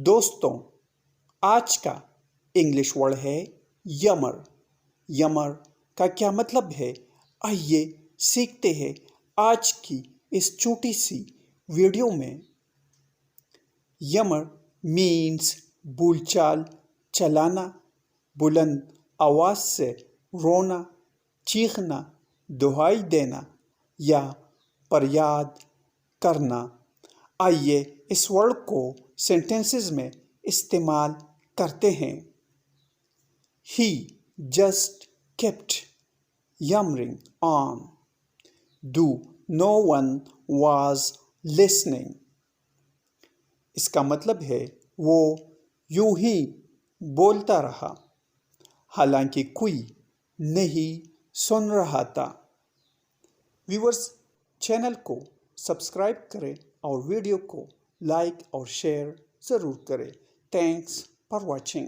دوستوں، آج کا انگلش ورڈ ہے یمر۔ یمر کا کیا مطلب ہے؟ آئیے سیکھتے ہیں آج کی اس چھوٹی سی ویڈیو میں۔ یمر مینس بول چال چلانا، بلند آواز سے رونا، چیخنا، دہائی دینا یا فریاد کرنا۔ آئیے اس ورڈ کو سینٹینسز میں استعمال کرتے ہیں۔ He just kept yammering on, though no one was listening. اس کا مطلب ہے وہ یوں ہی بولتا رہا حالانکہ کوئی نہیں سن رہا تھا۔ ویورز، چینل کو سبسکرائب کریں اور ویڈیو کو لائک اور شیئر ضرور کریں۔ Thanks for watching.